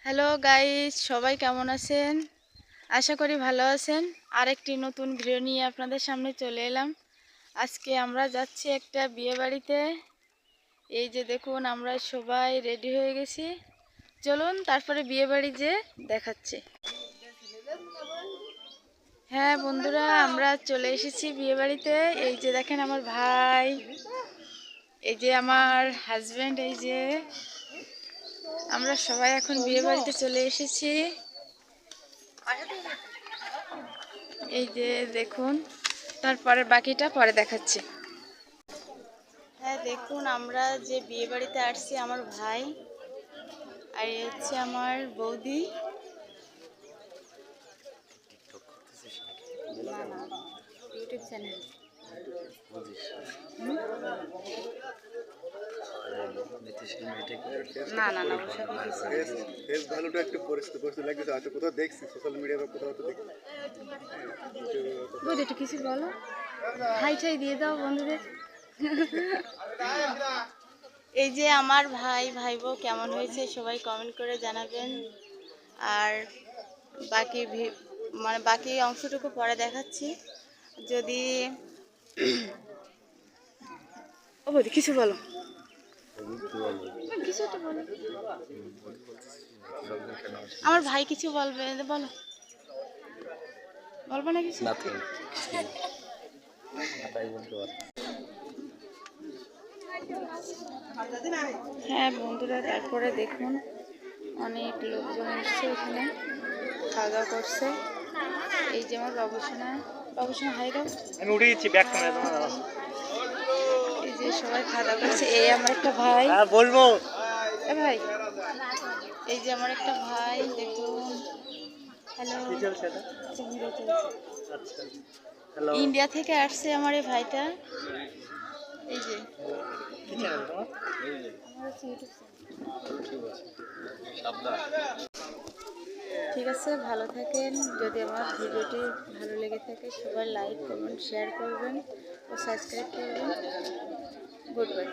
Hello guys, সবাই কেমন আছেন? আশা করি ভালো আছেন। আরেকটি নতুন ভিডিও নিয়ে আপনাদের সামনে চলে এলাম। আজকে আমরা যাচ্ছি একটা বিয়ে বাড়িতে। এই যে দেখুন, আমরা সবাই রেডি হয়ে গেছি। চলুন তারপরে বিয়ে বাড়ি যে দেখাচ্ছি। হ্যাঁ বন্ধুরা, আমরা চলে এসেছি বিয়ে বাড়িতে। এই যে দেখেন আমার ভাই, এই যে আমার হাজবেন্ড, এই যে আমরা সবাই এখন বিয়ে বাড়িতে চলে এসেছি। এই যে দেখুন, তারপরে বাকিটা পরে দেখাচ্ছি। হ্যাঁ দেখুন, আমরা যে বিয়ে বাড়িতে আসছি, আমার ভাই আর এই হচ্ছে আমার বৌদি। না না, ইউটিউব চ্যানেল। না না না, ওসব ফেস ভ্যালুটা একটু পরিস্থিতি লাগছে, হয়তো কোথাও দেখছি সোশ্যাল মিডিয়া বা কোথাও তো দেখি। বৌদি একটু কিছু বলো, হাই ঠাই দিয়ে দাও বন্ধুদের। এই যে আমার ভাই ভাইবো কেমন হয়েছে সবাই কমেন্ট করে জানাবেন। আর বাকি মানে বাকি অংশটুকু পরে দেখাচ্ছি। যদি ও বৌদি কিছু বলো, কিছু একটা বলো। আমার ভাই কিছু বলবে, বলো। বলবো না কিছু? হ্যাঁ বন্ধুরা, তারপরে দেখুন অনেক লোকজন এসছে এখানে, খাওয়া দাওয়া করছে। এই যে আমার বাবুসোনা, বাবুসোনা হাই দাও। আমি উঠে দিচ্ছি ব্যাক ক্যামেরা তোমার। এই যে সবাই খাওয়া দাওয়া করছে। এই আমার একটা ভাই, হ্যাঁ বলবো। এ ভাই, এই যে আমার একটা ভাই, দেখুন। হ্যালো, কি চলছে এটা? ভিডিও চলছে। আচ্ছা, হ্যালো। ইন্ডিয়া থেকে আসছে আমার এই ভাইটা। এই যে কি চ্যানেল তোমার? আমার হচ্ছে ইউটিউব চ্যানেল। ঠিক আছে, ভালো থাকেন। যদি আমার ভিডিওটি ভালো লেগে থাকে সবাই লাইক কমেন্ট শেয়ার করবেন ও সাবস্ক্রাইব করবেন। Good bye.